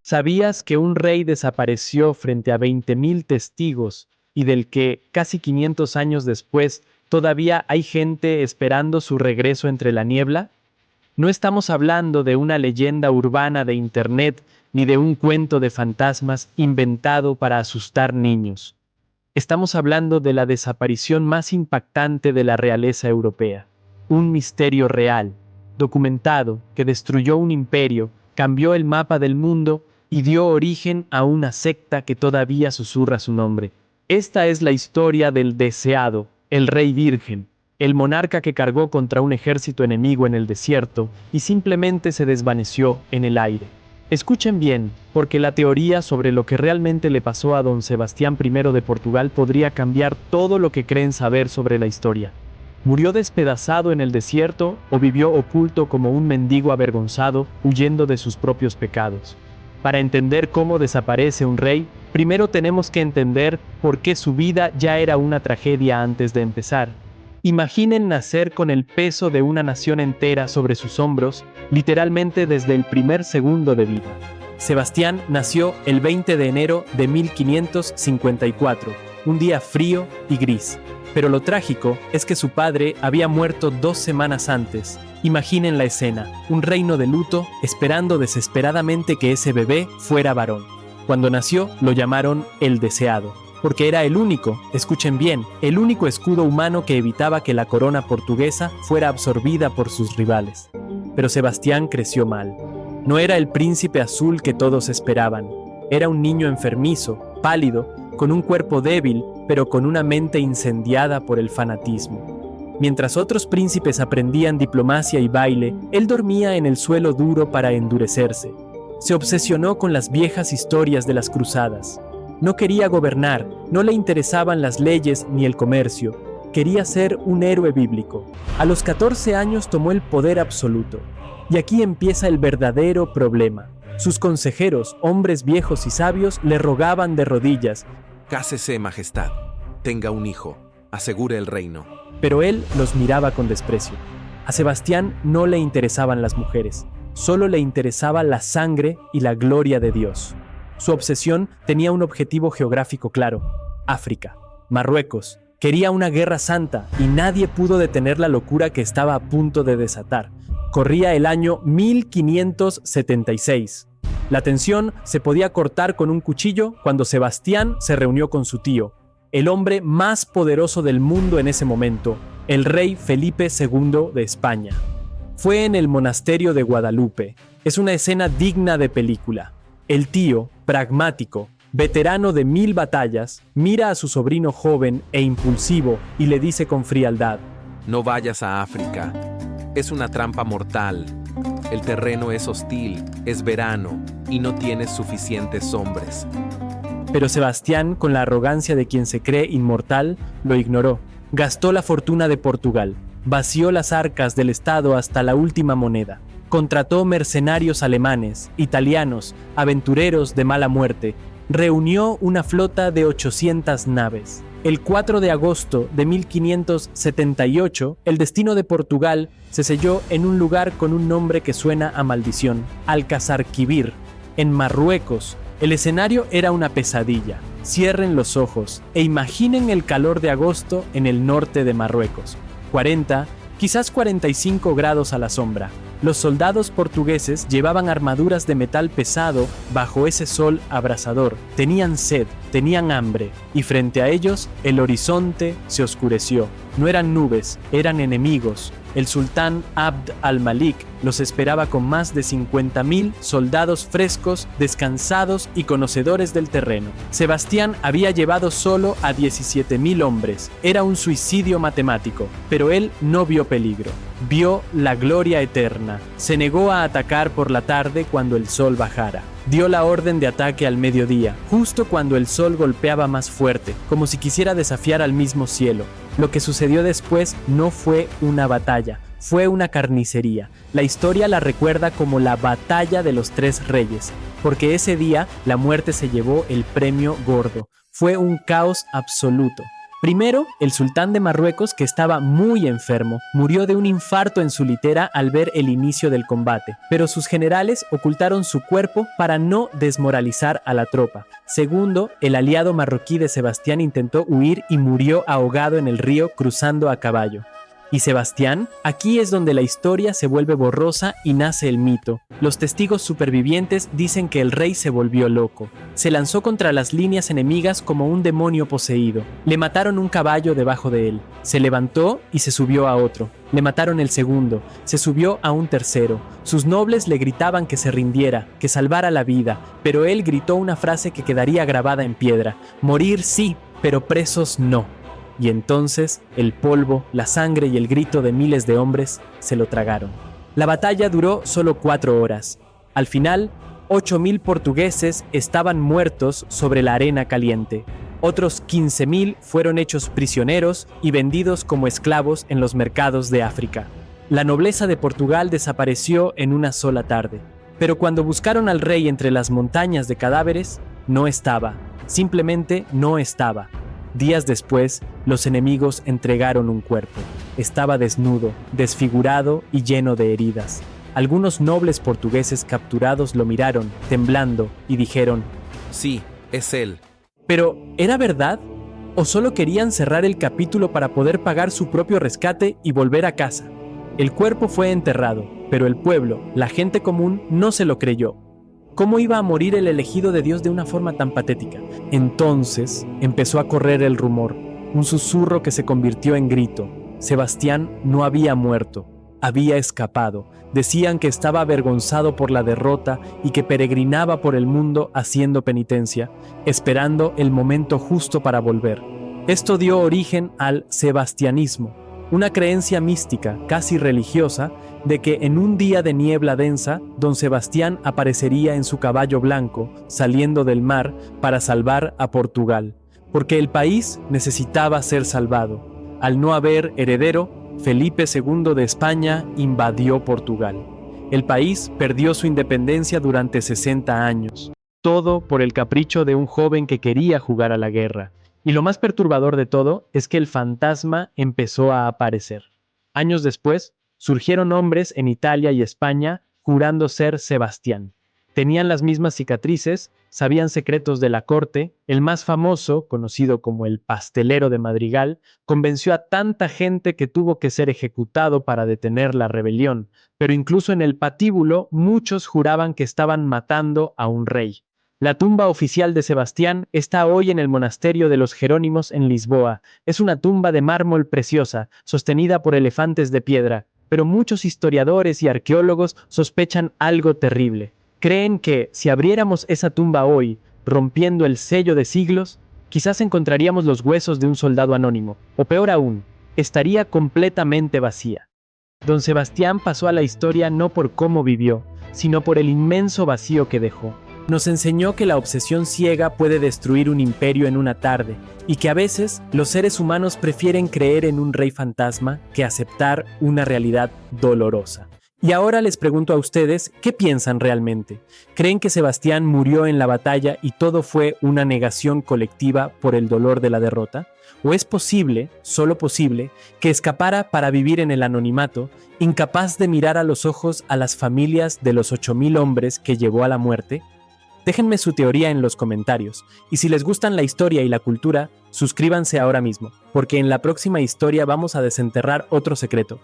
¿Sabías que un rey desapareció frente a 20.000 testigos y del que, casi 500 años después, todavía hay gente esperando su regreso entre la niebla? No estamos hablando de una leyenda urbana de Internet ni de un cuento de fantasmas inventado para asustar niños. Estamos hablando de la desaparición más impactante de la realeza europea. Un misterio real, documentado, que destruyó un imperio, cambió el mapa del mundo y dio origen a una secta que todavía susurra su nombre. Esta es la historia del deseado, el rey virgen, el monarca que cargó contra un ejército enemigo en el desierto y simplemente se desvaneció en el aire. Escuchen bien, porque la teoría sobre lo que realmente le pasó a don Sebastián I de Portugal podría cambiar todo lo que creen saber sobre la historia. ¿Murió despedazado en el desierto o vivió oculto como un mendigo avergonzado huyendo de sus propios pecados? Para entender cómo desaparece un rey, primero tenemos que entender por qué su vida ya era una tragedia antes de empezar. Imaginen nacer con el peso de una nación entera sobre sus hombros, literalmente desde el primer segundo de vida. Sebastián nació el 20 de enero de 1554, un día frío y gris. Pero lo trágico es que su padre había muerto 2 semanas antes. Imaginen la escena, un reino de luto esperando desesperadamente que ese bebé fuera varón. Cuando nació lo llamaron el deseado, porque era el único, escuchen bien, el único escudo humano que evitaba que la corona portuguesa fuera absorbida por sus rivales. Pero Sebastián creció mal. No era el príncipe azul que todos esperaban. Era un niño enfermizo, pálido, con un cuerpo débil, pero con una mente incendiada por el fanatismo. Mientras otros príncipes aprendían diplomacia y baile, él dormía en el suelo duro para endurecerse. Se obsesionó con las viejas historias de las cruzadas. No quería gobernar, no le interesaban las leyes ni el comercio. Quería ser un héroe bíblico. A los 14 años tomó el poder absoluto. Y aquí empieza el verdadero problema. Sus consejeros, hombres viejos y sabios, le rogaban de rodillas: «Cásese, majestad, tenga un hijo, asegure el reino». Pero él los miraba con desprecio. A Sebastián no le interesaban las mujeres, solo le interesaba la sangre y la gloria de Dios. Su obsesión tenía un objetivo geográfico claro: África, Marruecos. Quería una guerra santa y nadie pudo detener la locura que estaba a punto de desatar. Corría el año 1576. La tensión se podía cortar con un cuchillo cuando Sebastián se reunió con su tío, el hombre más poderoso del mundo en ese momento, el rey Felipe II de España. Fue en el monasterio de Guadalupe. Es una escena digna de película. El tío, pragmático, veterano de 1000 batallas, mira a su sobrino joven e impulsivo y le dice con frialdad: «No vayas a África. Es una trampa mortal. El terreno es hostil, es verano y no tienes suficientes hombres». Pero Sebastián, con la arrogancia de quien se cree inmortal, lo ignoró. Gastó la fortuna de Portugal, vació las arcas del Estado hasta la última moneda. Contrató mercenarios alemanes, italianos, aventureros de mala muerte. Reunió una flota de 800 naves. El 4 de agosto de 1578, el destino de Portugal se selló en un lugar con un nombre que suena a maldición: Alcazarquivir, en Marruecos. El escenario era una pesadilla. Cierren los ojos e imaginen el calor de agosto en el norte de Marruecos. 40, quizás 45 grados a la sombra. Los soldados portugueses llevaban armaduras de metal pesado bajo ese sol abrasador. Tenían sed, tenían hambre, y frente a ellos el horizonte se oscureció. No eran nubes, eran enemigos. El sultán Abd al-Malik los esperaba con más de 50.000 soldados frescos, descansados y conocedores del terreno. Sebastián había llevado solo a 17.000 hombres. Era un suicidio matemático, pero él no vio peligro. Vio la gloria eterna. Se negó a atacar por la tarde cuando el sol bajara. Dio la orden de ataque al mediodía, justo cuando el sol golpeaba más fuerte, como si quisiera desafiar al mismo cielo. Lo que sucedió después no fue una batalla, fue una carnicería. La historia la recuerda como la batalla de los 3 reyes, porque ese día la muerte se llevó el premio gordo. Fue un caos absoluto. Primero, el sultán de Marruecos, que estaba muy enfermo, murió de un infarto en su litera al ver el inicio del combate, pero sus generales ocultaron su cuerpo para no desmoralizar a la tropa. Segundo, el aliado marroquí de Sebastián intentó huir y murió ahogado en el río cruzando a caballo. ¿Y Sebastián? Aquí es donde la historia se vuelve borrosa y nace el mito. Los testigos supervivientes dicen que el rey se volvió loco. Se lanzó contra las líneas enemigas como un demonio poseído. Le mataron un caballo debajo de él. Se levantó y se subió a otro. Le mataron el segundo. Se subió a un tercero. Sus nobles le gritaban que se rindiera, que salvara la vida, pero él gritó una frase que quedaría grabada en piedra: morir sí, pero presos no. Y entonces el polvo, la sangre y el grito de miles de hombres se lo tragaron. La batalla duró solo 4 horas. Al final, 8.000 portugueses estaban muertos sobre la arena caliente. Otros 15.000 fueron hechos prisioneros y vendidos como esclavos en los mercados de África. La nobleza de Portugal desapareció en una sola tarde. Pero cuando buscaron al rey entre las montañas de cadáveres, no estaba. Simplemente no estaba. Días después, los enemigos entregaron un cuerpo. Estaba desnudo, desfigurado y lleno de heridas. Algunos nobles portugueses capturados lo miraron, temblando, y dijeron: Sí, es él. ¿pero era verdad? ¿O solo querían cerrar el capítulo para poder pagar su propio rescate y volver a casa? El cuerpo fue enterrado, pero el pueblo, la gente común, no se lo creyó. ¿Cómo iba a morir el elegido de Dios de una forma tan patética? Entonces empezó a correr el rumor, un susurro que se convirtió en grito. Sebastián no había muerto, había escapado. Decían que estaba avergonzado por la derrota y que peregrinaba por el mundo haciendo penitencia, esperando el momento justo para volver. Esto dio origen al sebastianismo, una creencia mística, casi religiosa, de que en un día de niebla densa, don Sebastián aparecería en su caballo blanco, saliendo del mar para salvar a Portugal, porque el país necesitaba ser salvado. Al no haber heredero, Felipe II de España invadió Portugal. El país perdió su independencia durante 60 años. Todo por el capricho de un joven que quería jugar a la guerra. Y lo más perturbador de todo es que el fantasma empezó a aparecer. Años después, surgieron hombres en Italia y España jurando ser Sebastián. Tenían las mismas cicatrices, sabían secretos de la corte. El más famoso, conocido como el pastelero de Madrigal, convenció a tanta gente que tuvo que ser ejecutado para detener la rebelión. Pero incluso en el patíbulo, muchos juraban que estaban matando a un rey. La tumba oficial de Sebastián está hoy en el monasterio de los Jerónimos en Lisboa. Es una tumba de mármol preciosa, sostenida por elefantes de piedra, pero muchos historiadores y arqueólogos sospechan algo terrible. Creen que, si abriéramos esa tumba hoy, rompiendo el sello de siglos, quizás encontraríamos los huesos de un soldado anónimo, o peor aún, estaría completamente vacía. Don Sebastián pasó a la historia no por cómo vivió, sino por el inmenso vacío que dejó. Nos enseñó que la obsesión ciega puede destruir un imperio en una tarde, y que a veces los seres humanos prefieren creer en un rey fantasma que aceptar una realidad dolorosa. Y ahora les pregunto a ustedes, ¿qué piensan realmente? ¿Creen que Sebastián murió en la batalla y todo fue una negación colectiva por el dolor de la derrota? ¿O es posible, solo posible, que escapara para vivir en el anonimato, incapaz de mirar a los ojos a las familias de los 8.000 hombres que llevó a la muerte? Déjenme su teoría en los comentarios, y si les gustan la historia y la cultura, suscríbanse ahora mismo, porque en la próxima historia vamos a desenterrar otro secreto.